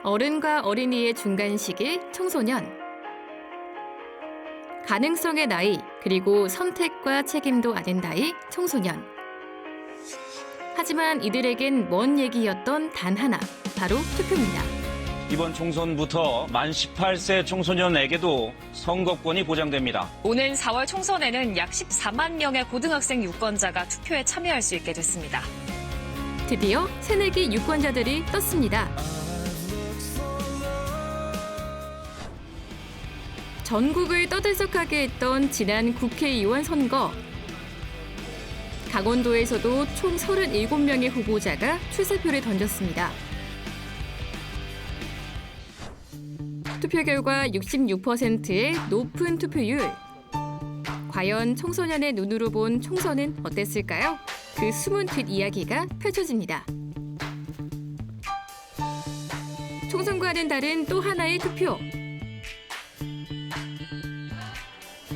어른과 어린이의 중간 시기 청소년. 가능성의 나이, 그리고 선택과 책임도 아는 나이 청소년. 하지만 이들에겐 먼 얘기였던 단 하나, 바로 투표입니다. 이번 총선부터 만 18세 청소년에게도 선거권이 보장됩니다. 오는 4월 총선에는 약 14만 명의 고등학생 유권자가 투표에 참여할 수 있게 됐습니다. 드디어 새내기 유권자들이 떴습니다. 전국을 떠들썩하게 했던 지난 국회의원 선거. 강원도에서도 총 37명의 후보자가 출사표를 던졌습니다. 투표 결과 66%의 높은 투표율. 과연 청소년의 눈으로 본 총선은 어땠을까요? 그 숨은 뒷이야기가 펼쳐집니다. 총선과는 다른 또 하나의 투표.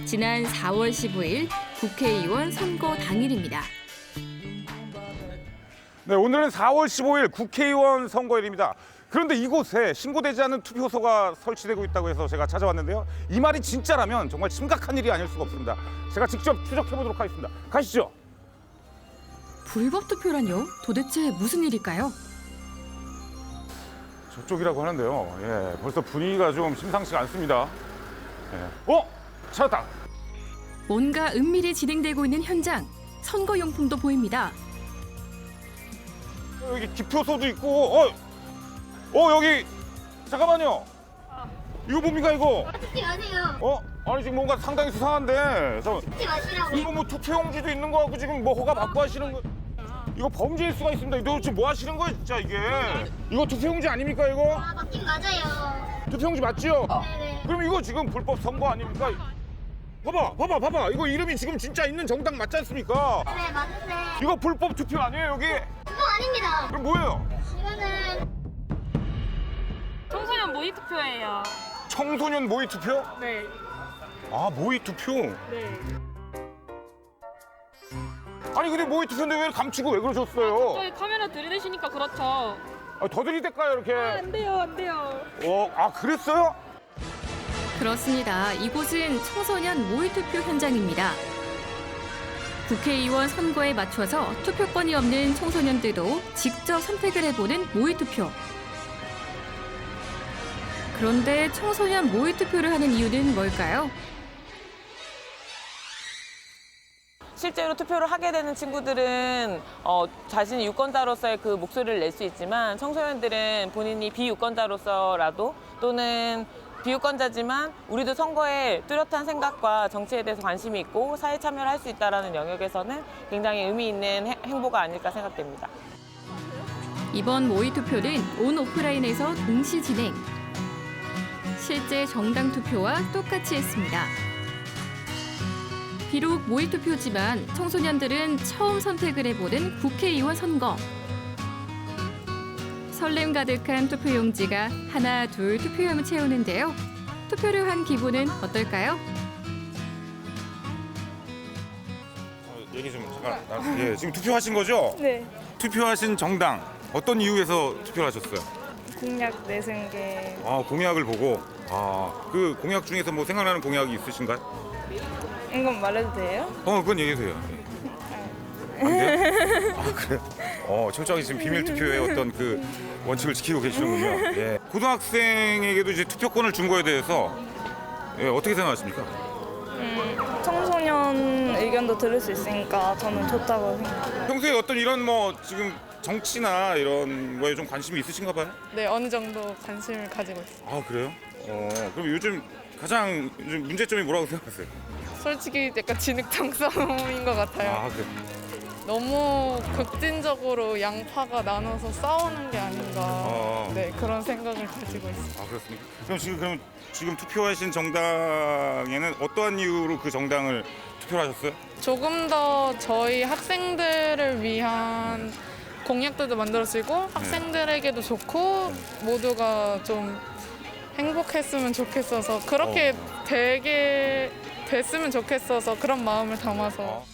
지난 4월 15일 국회의원 선거 당일입니다. 네, 오늘은 4월 15일 국회의원 선거일입니다. 그런데 이곳에 신고되지 않은 투표소가 설치되고 있다고 해서 제가 찾아왔는데요. 이 말이 진짜라면 정말 심각한 일이 아닐 수가 없습니다. 제가 직접 추적해보도록 하겠습니다. 가시죠. 불법 투표란요? 도대체 무슨 일일까요? 저쪽이라고 하는데요. 예, 벌써 분위기가 좀 심상치가 않습니다. 예. 찾았다. 뭔가 은밀히 진행되고 있는 현장. 선거용품도 보입니다. 여기 기표소도 있고, 여기 잠깐만요. 이거 뭡니까 이거? 찍지 마세요. 아니 지금 뭔가 상당히 수상한데. 찍지 마시라고. 이거 뭐 투표용지도 있는 거 같고 지금 뭐 허가 받고 하시는 거? 이거 범죄일 수가 있습니다. 이거 지금 뭐 하시는 거예요, 진짜 이게? 이거 투표용지 아닙니까 이거? 맞긴 맞아요. 투표용지 맞지요? 네네. 그럼 이거 지금 불법 선거 아닙니까? 봐봐. 이거 이름이 지금 진짜 있는 정당 맞지 않습니까? 네, 맞는데. 이거 불법 투표 아니에요 여기? 그거 아닙니다. 그럼 뭐예요? 이거는 청소년 모의 투표예요. 청소년 모의 투표? 네. 아, 모의 투표? 네. 아니 근데 모의 투표인데 왜 감추고 왜 그러셨어요? 저희 카메라 들이대시니까 그렇죠. 더 들이댈까요 이렇게? 안 돼요, 안 돼요. 그랬어요? 그렇습니다. 이곳은 청소년 모의투표 현장입니다. 국회의원 선거에 맞춰서 투표권이 없는 청소년들도 직접 선택을 해보는 모의투표. 그런데 청소년 모의투표를 하는 이유는 뭘까요? 실제로 투표를 하게 되는 친구들은 자신이 유권자로서의 그 목소리를 낼 수 있지만 청소년들은 본인이 비유권자로서라도 또는 비유권자지만 우리도 선거에 뚜렷한 생각과 정치에 대해서 관심이 있고 사회 참여를 할 수 있다는 영역에서는 굉장히 의미 있는 행보가 아닐까 생각됩니다. 이번 모의투표는 온 오프라인에서 동시 진행. 실제 정당 투표와 똑같이 했습니다. 비록 모의투표지만 청소년들은 처음 선택을 해보는 국회의원 선거. 설렘 가득한 투표용지가 하나 둘 투표용을 채우는데요. 투표를 한 기분은 어떨까요? 얘기 좀 잠깐. 예, 지금 투표하신 거죠? 네. 투표하신 정당 어떤 이유에서 투표를 하셨어요? 공약 내세게. 공약을 보고. 그 공약 중에서 뭐 생각나는 공약이 있으신가요? 이건 말해도 돼요? 그건 얘기해주세요. 안 돼요? 그래요? 철저하게 지금 비밀 투표의 어떤 그 원칙을 지키고 계시는군요. 예. 고등학생에게도 이제 투표권을 준 거에 대해서 어떻게 생각하십니까? 청소년 의견도 들을 수 있으니까 저는 좋다고 생각해요. 평소에 어떤 이런 뭐 지금 정치나 이런 거에 좀 관심이 있으신가 봐요? 네, 어느 정도 관심을 가지고 있어요. 그래요? 그럼 요즘 가장 요즘 문제점이 뭐라고 생각하세요? 솔직히 약간 진흙탕 싸움인 것 같아요. 그래. 너무 극진적으로 양파가 나눠서 싸우는 게 아닌가. 네, 그런 생각을 가지고 있어요. 그렇습니까? 그럼 지금 투표하신 정당에는 어떠한 이유로 그 정당을 투표를 하셨어요? 조금 더 저희 학생들을 위한 공약들도 만들어지고 학생들에게도 좋고 모두가 좀 행복했으면 좋겠어서 그렇게 되게 됐으면 좋겠어서 그런 마음을 담아서.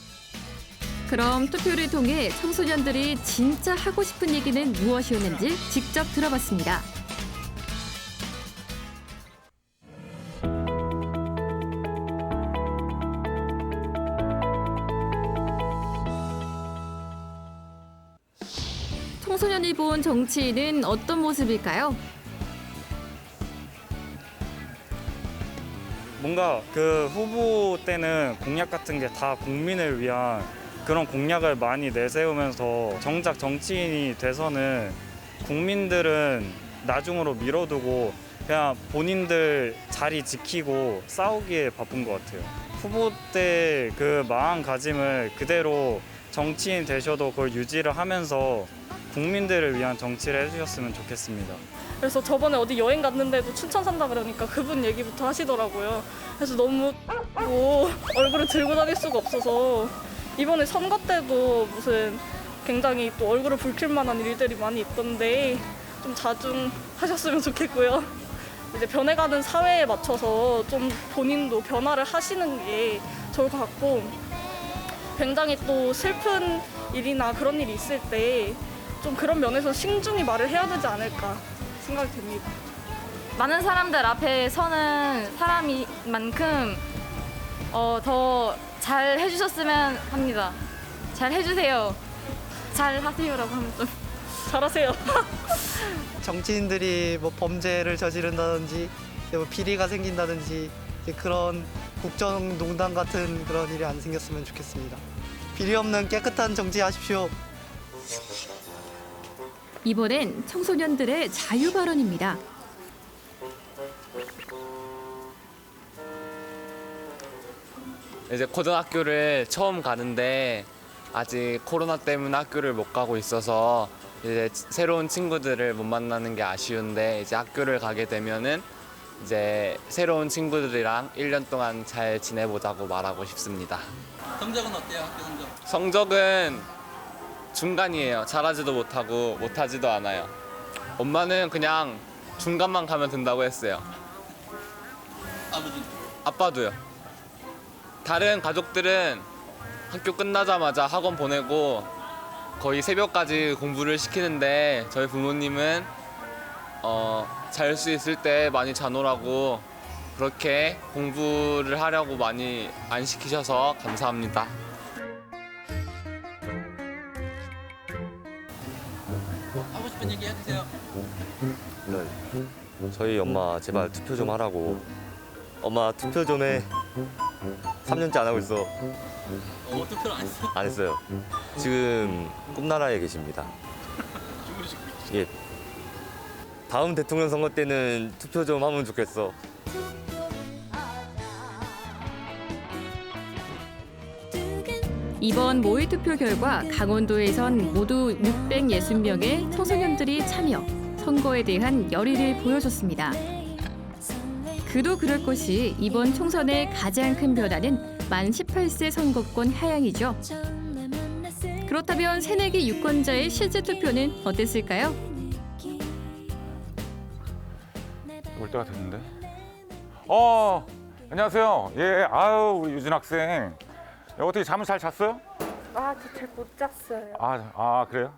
그럼 투표를 통해 청소년들이 진짜 하고 싶은 얘기는 무엇이었는지 직접 들어봤습니다. 청소년이 본 정치인은 어떤 모습일까요? 뭔가 그 후보 때는 공약 같은 게 다 국민을 위한 그런 공약을 많이 내세우면서 정작 정치인이 돼서는 국민들은 나중으로 미뤄두고 그냥 본인들 자리 지키고 싸우기에 바쁜 것 같아요. 후보 때 그 마음가짐을 그대로 정치인 되셔도 그걸 유지를 하면서 국민들을 위한 정치를 해주셨으면 좋겠습니다. 그래서 저번에 어디 여행 갔는데도 춘천 산다 그러니까 그분 얘기부터 하시더라고요. 그래서 너무 얼굴을 들고 다닐 수가 없어서 이번에 선거 때도 무슨 굉장히 또 얼굴을 붉힐 만한 일들이 많이 있던데 좀 자중하셨으면 좋겠고요. 이제 변해가는 사회에 맞춰서 좀 본인도 변화를 하시는 게 좋을 것 같고 굉장히 또 슬픈 일이나 그런 일이 있을 때 좀 그런 면에서 신중히 말을 해야 되지 않을까 생각이 듭니다. 많은 사람들 앞에 서는 사람인 만큼 더 잘 해주셨으면 합니다. 잘 해주세요. 잘 하세요라고 하면 좀 잘하세요. 정치인들이 뭐 범죄를 저지른다든지 뭐 비리가 생긴다든지 그런 국정농단 같은 그런 일이 안 생겼으면 좋겠습니다. 비리 없는 깨끗한 정치하십시오. 이번엔 청소년들의 자유 발언입니다. 이제 고등학교를 처음 가는데 아직 코로나 때문에 학교를 못 가고 있어서 이제 새로운 친구들을 못 만나는 게 아쉬운데 이제 학교를 가게 되면은 이제 새로운 친구들이랑 1년 동안 잘 지내보자고 말하고 싶습니다. 성적은 어때요? 학교 성적? 성적은 중간이에요. 잘하지도 못하고 못하지도 않아요. 엄마는 그냥 중간만 가면 된다고 했어요. 아버지는? 아빠도요. 다른 가족들은 학교 끝나자마자 학원 보내고 거의 새벽까지 공부를 시키는데 저희 부모님은 잘 수 있을 때 많이 자놓으라고 그렇게 공부를 하려고 많이 안 시키셔서 감사합니다. 하고 싶은 얘기 해주세요. 네. 저희 엄마 제발 투표 좀 하라고. 엄마 투표 좀 해. 3년째 안 하고 있어. 투표를 안 했어? 안 했어요. 지금 꿈나라에 계십니다. 주무시고 예. 다음 대통령 선거 때는 투표 좀 하면 좋겠어. 이번 모의 투표 결과 강원도에선 모두 660명의 청소년들이 참여, 선거에 대한 열의를 보여줬습니다. 그도 그럴 것이 이번 총선의 가장 큰 변화는 만 18세 선거권 하향이죠. 그렇다면 새내기 유권자의 실제 투표는 어땠을까요? 올 때가 됐는데. 안녕하세요. 예, 아유 우리 유진 학생. 어떻게 잠을 잘 잤어요? 저 잘 못 잤어요. 그래요?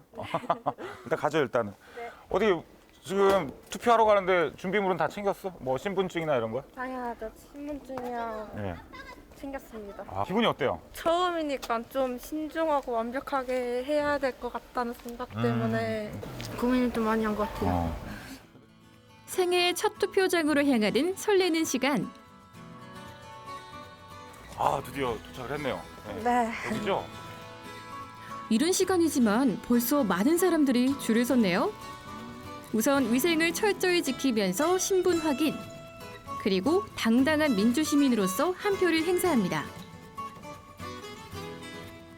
일단 가죠 일단은. 네. 어디 지금 투표하러 가는데 준비물은 다 챙겼어? 뭐 신분증이나 이런 거? 당연하죠. 신분증이랑 네. 챙겼습니다. 기분이 어때요? 처음이니까 좀 신중하고 완벽하게 해야 될 것 같다는 생각 때문에 고민을 좀 많이 한 것 같아요. 생애 첫 투표장으로 향하는 설레는 시간. 드디어 도착을 했네요. 네. 여기죠? 이른 시간이지만 벌써 많은 사람들이 줄을 섰네요. 우선 위생을 철저히 지키면서 신분 확인, 그리고 당당한 민주시민으로서 한 표를 행사합니다.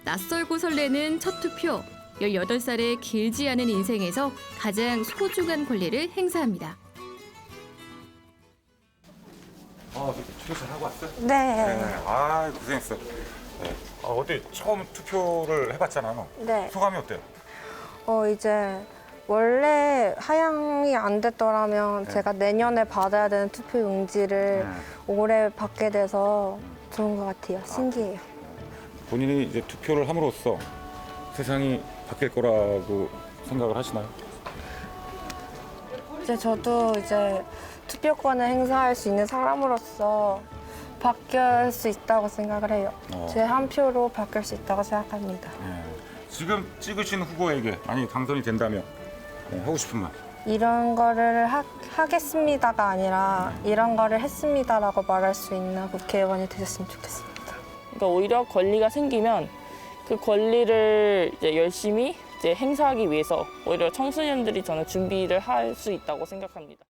낯설고 설레는 첫 투표, 18살의 길지 않은 인생에서 가장 소중한 권리를 행사합니다. 투표 잘 하고 왔어요? 네. 고생했어. 네. 어때 처음 투표를 해봤잖아. 네. 소감이 어때요? 이제 원래 하향이 안 됐더라면 제가 내년에 받아야 되는 투표 용지를 올해 받게 돼서 좋은 것 같아요. 신기해요. 본인이 이제 투표를 함으로써 세상이 바뀔 거라고 생각을 하시나요? 저도 투표권을 행사할 수 있는 사람으로서 바뀔 수 있다고 생각을 해요. 제 한 표로 바뀔 수 있다고 생각합니다. 지금 찍으신 후보에게 만약에 당선이 된다면 하고 싶은 말. 이런 거를 하겠습니다가 아니라 이런 거를 했습니다라고 말할 수 있는 국회의원이 되셨으면 좋겠습니다. 그러니까 오히려 권리가 생기면 그 권리를 이제 열심히 이제 행사하기 위해서 오히려 청소년들이 저는 준비를 할 수 있다고 생각합니다.